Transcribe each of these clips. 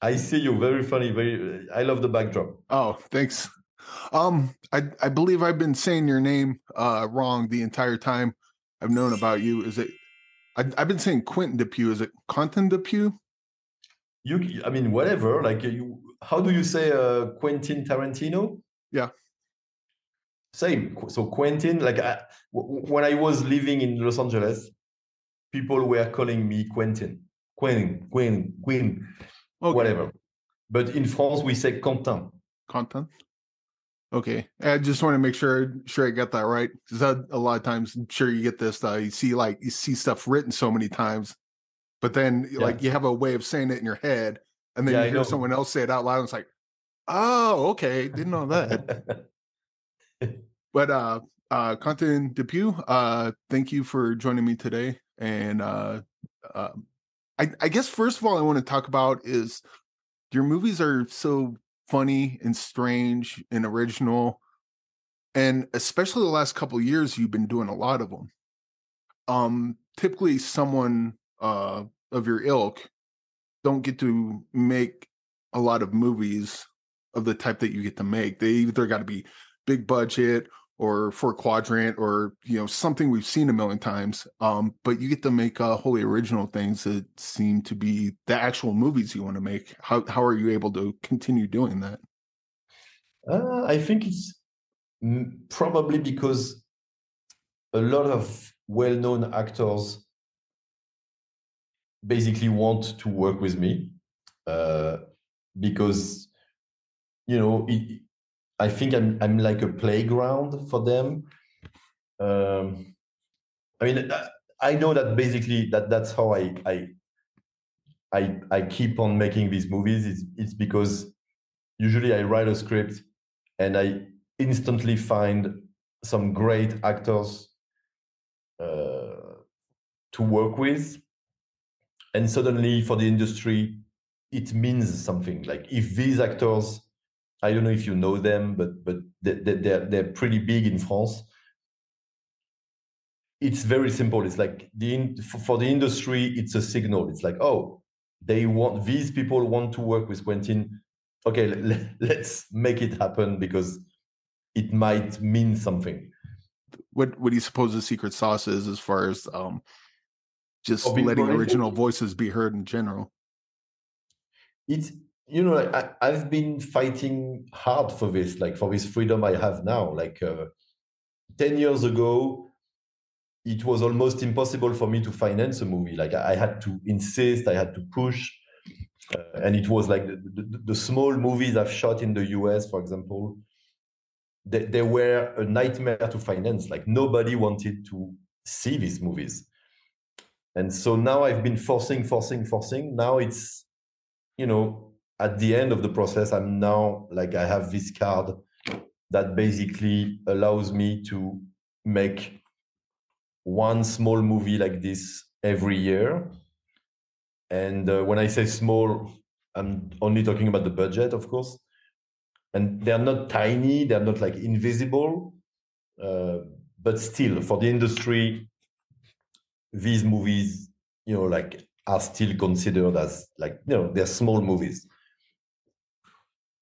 I see you. Very funny. Very. I love the backdrop. Oh, thanks. I believe I've been saying your name wrong the entire time I've known about you. Is it? I've been saying Quentin Dupieux. Is it Quentin Dupieux? I mean, whatever. Like you. How do you say Quentin Tarantino? Yeah. Same. So Quentin. When I was living in Los Angeles, people were calling me Quentin, Quentin, Okay. whatever. But in France, we say Quentin. Quentin. Okay. I just want to make sure I got that right, because a lot of times I'm sure you get this. You see stuff written so many times, but then Yeah. you have a way of saying it in your head, and then Yeah, you I hear know. someone else say it out loud, and it's like, oh, okay, didn't know that. But Quentin Dupieux, thank you for joining me today. And uh, I guess first of all, I want to talk about is your movies are so funny and strange and original, and especially the last couple of years, you've been doing a lot of them. Typically, someone of your ilk don't get to make a lot of movies of the type that you get to make. They either got to be big budget or four quadrant or something we've seen a million times. But you get to make wholly original things that seem to be the actual movies you want to make. How are you able to continue doing that? I think it's probably because a lot of well-known actors basically want to work with me uh, because I think I'm like a playground for them. Um, I mean, I know that basically that's how I keep on making these movies. It's because usually I write a script and I instantly find some great actors uh, to work with, and suddenly for the industry, it means something. Like if these actors, I don't know if you know them, but they're pretty big in France. It's very simple. It's like for the industry, it's a signal. It's like, oh, these people want to work with Quentin. Okay, let's make it happen because it might mean something. What do you suppose the secret sauce is as far as just For letting people, I think original voices be heard in general? it's I've been fighting hard for this, like for this freedom I have now. 10 years ago, it was almost impossible for me to finance a movie. Like I had to insist, I had to push, and it was like the small movies I've shot in the US, for example, they were a nightmare to finance. Like nobody wanted to see these movies, and so now I've been forcing. Now it's at the end of the process, I'm now like I have this card that basically allows me to make one small movie like this every year. And when I say small, I'm only talking about the budget, of course. And they're not tiny, they're not like invisible, uh, but still, for the industry, these movies, like are still considered as like they're small movies.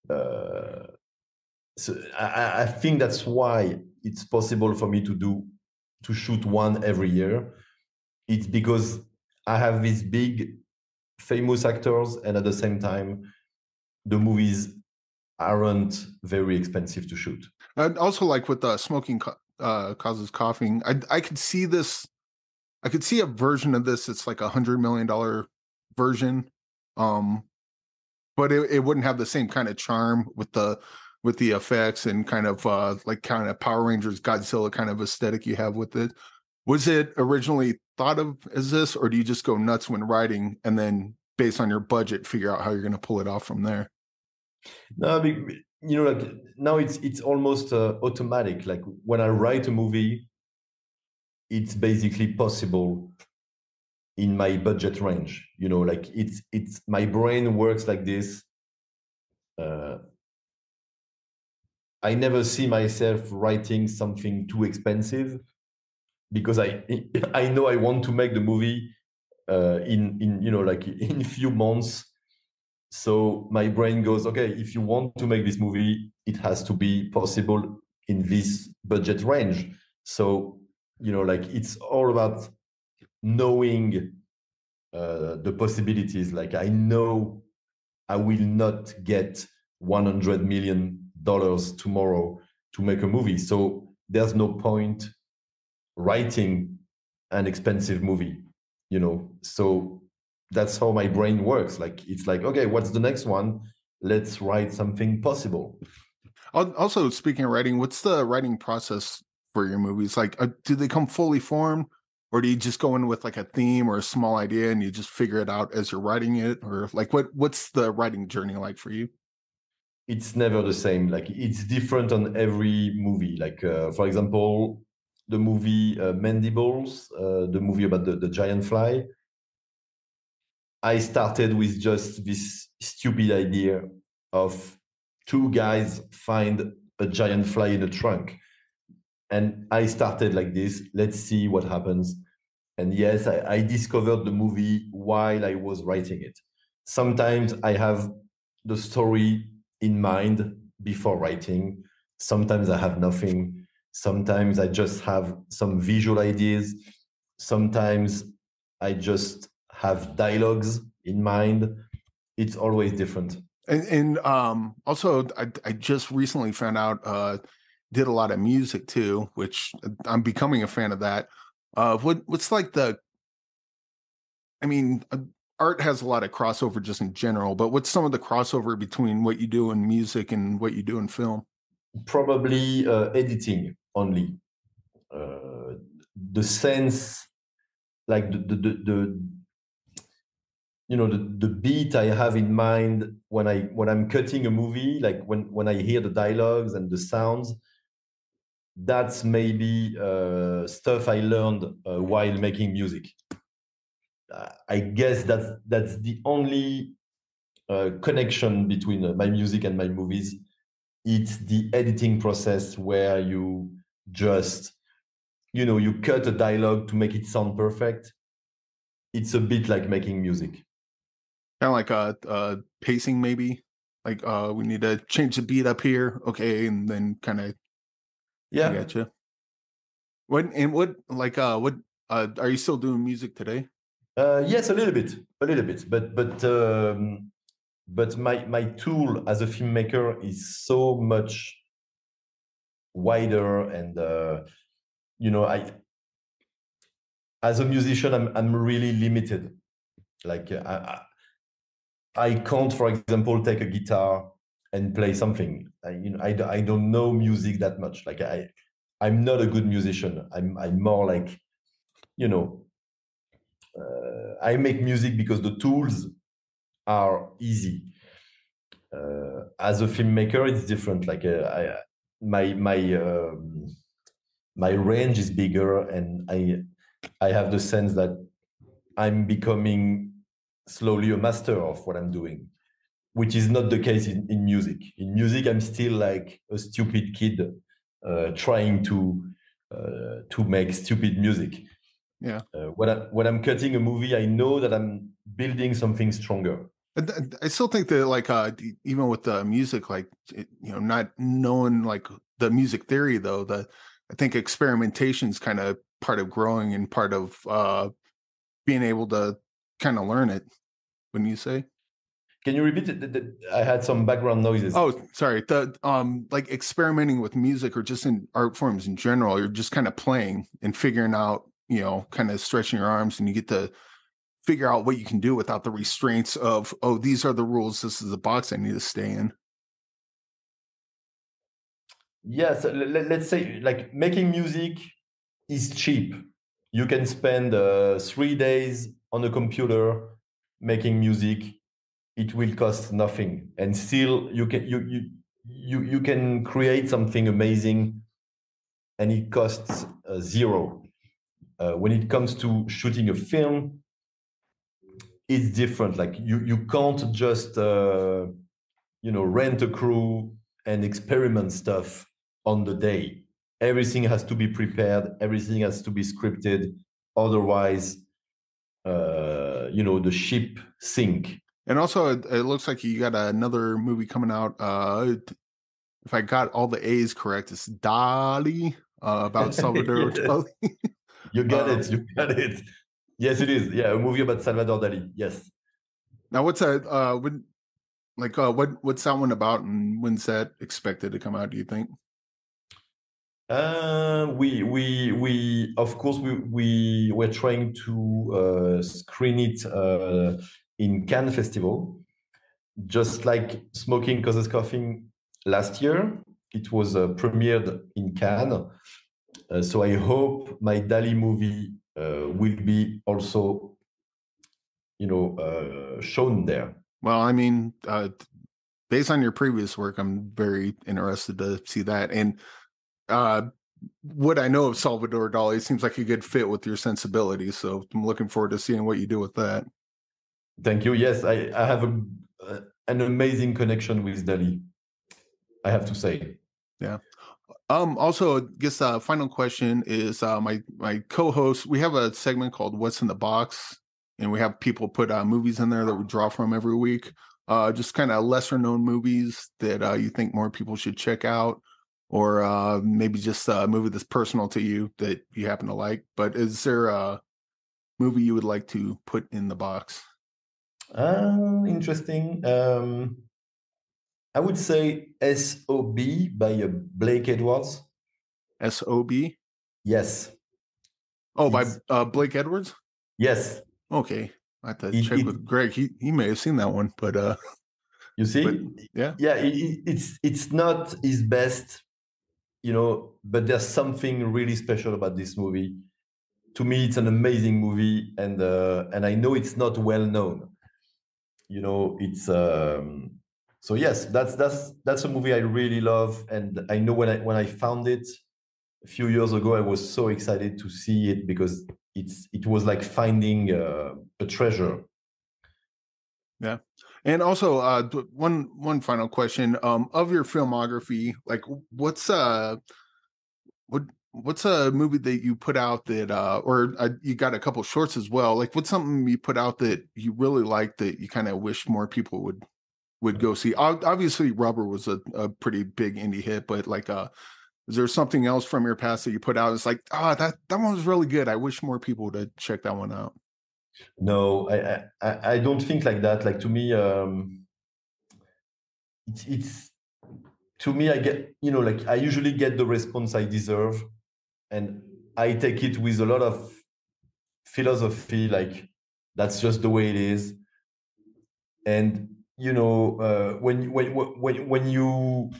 Uh, so I think that's why it's possible for me to shoot one every year. It's because I have these big famous actors, and at the same time, the movies aren't very expensive to shoot. And also, like with smoking causes coughing, I could see this. I could see a version of this. It's like $100 million version, um, but it wouldn't have the same kind of charm with the effects and kind of kind of Power Rangers, Godzilla kind of aesthetic you have with it. Was it originally thought of as this, or do you just go nuts when writing and then based on your budget figure out how you're going to pull it off from there? No, like now it's almost automatic. Like when I write a movie, it's basically possible in my budget range. Like it's my brain works like this. Uh, I never see myself writing something too expensive because I know I want to make the movie in like in few months. So my brain goes, okay, if you want to make this movie, it has to be possible in this budget range. So, like it's all about knowing the possibilities. Like I know I will not get $100 million tomorrow to make a movie. So there's no point writing an expensive movie. So that's how my brain works. Like it's like, okay, what's the next one? Let's write something possible. Also, speaking of writing, what's the writing process for your movies? Like, do they come fully formed, or do you just go in with like a theme or a small idea and you just figure it out as you're writing it, or like what's the writing journey like for you? It's never the same. Like it's different on every movie. Like for example, the movie Mandibles, the movie about the giant fly. I started with just this stupid idea of two guys find a giant fly in a trunk. And I started like this. Let's see what happens. And yes, I discovered the movie while I was writing it. Sometimes I have the story in mind before writing. Sometimes I have nothing. Sometimes I just have some visual ideas. Sometimes I just have dialogues in mind. It's always different. And also, I just recently found out did a lot of music too, which I'm becoming a fan of that. What's like the I mean, art has a lot of crossover just in general, but what's some of the crossover between what you do in music and what you do in film? Probably editing only. Uh, the sense, like the beat I have in mind when I'm cutting a movie, like when I hear the dialogues and the sounds, that's maybe stuff I learned while making music. I guess that's the only connection between my music and my movies. It's the editing process where you just you cut a dialogue to make it sound perfect. It's a bit like making music. Kind of like pacing, maybe. Like we need to change the beat up here, okay, and then kind of I Yeah. get you. What are you still doing music today? Yes, a little bit, but my tool as a filmmaker is so much wider, and I as a musician I'm really limited. Like I can't, for example, take a guitar and play something. I don't know music that much. Like I'm not a good musician. I'm more like you know I make music because the tools are easy. As a filmmaker, it's different. Like my my my range is bigger, and I have the sense that I'm becoming slowly a master of what I'm doing, which is not the case in music. In music, I'm still like a stupid kid trying to make stupid music. Yeah. When I'm cutting a movie, I know that I'm building something stronger. I still think that like even with the music, like not knowing like the music theory though, the I think experimentation is kind of part of growing and part of being able to kind of learn it. When you say, Can you repeat it? I had some background noises. oh, sorry, the like experimenting with music or just in art forms in general, you're just kind of playing and figuring out, kind of stretching your arms, and you get to figure out what you can do without the restraints of, oh, these are the rules. This is the box I need to stay in. Yes, let's say like making music is cheap. You can spend 3 days on a computer making music. It will cost nothing, and still you can create something amazing, and it costs zero. When it comes to shooting a film, it's different. Like you can't just rent a crew and experiment stuff on the day. Everything has to be prepared. Everything has to be scripted. Otherwise, the ship sink. And also, it looks like you got another movie coming out. If I got all the A's correct, it's Dali, about Salvador Yes, Dali. you got Uh, it. You got it. Yes, it is. Yeah, a movie about Salvador Dali. Yes. Now, what's that? What's that one about, and when's that expected to come out? Do you think? We of course we're trying to screen it in Cannes Festival, just like Smoking Causes Coughing last year. It was premiered in Cannes. So I hope my Dali movie will be also, shown there. Well, I mean, based on your previous work, I'm very interested to see that. And uh, what I know of Salvador Dali seems like a good fit with your sensibilities. So I'm looking forward to seeing what you do with that. Thank you. Yes, I have an amazing connection with Dali, I have to say. Yeah. Also, I guess final question is my co-host. We have a segment called "What's in the Box," and we have people put movies in there that we draw from every week. Just kind of lesser known movies that you think more people should check out, or maybe just a movie that's personal to you that you happen to like. But is there a movie you would like to put in the box? Interesting. I would say SOB by Blake Edwards. SOB. Yes, Oh, by it's Blake Edwards. yes. Okay, I have to It, check it with Greg. He may have seen that one, but you but see, yeah. yeah, it's not his best, but there's something really special about this movie. To me, it's an amazing movie, and I know it's not well known. It's so yes, that's a movie I really love, and I know when I found it a few years ago, I was so excited to see it because it was like finding a treasure. Yeah. And also, one final question. Of your filmography, like what's a movie that you put out that or you got a couple shorts as well. Like what's something you put out that you really like that you kind of wish more people would go see? Obviously, Rubber was a pretty big indie hit, but like is there something else from your past that you put out? It's like, that one was really good. I wish more people would check that one out. No, I don't think like that. Like to me, it's to me, I get, like I usually get the response I deserve, and I take it with a lot of philosophy. Like that's just the way it is. And when you,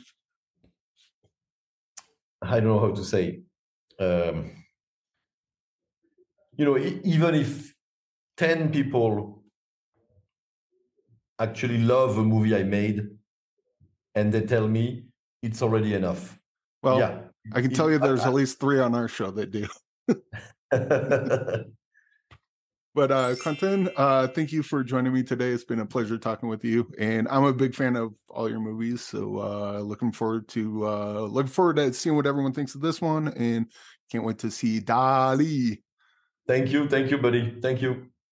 I don't know how to say, um, even if 10 people actually love a movie I made, and they tell me it's already enough. Well, Yeah. I can tell you there's at least 3 on our show that do. But Quentin, thank you for joining me today. It's been a pleasure talking with you, and I'm a big fan of all your movies. So looking forward to seeing what everyone thinks of this one, and can't wait to see Dali. Thank you, buddy. Thank you.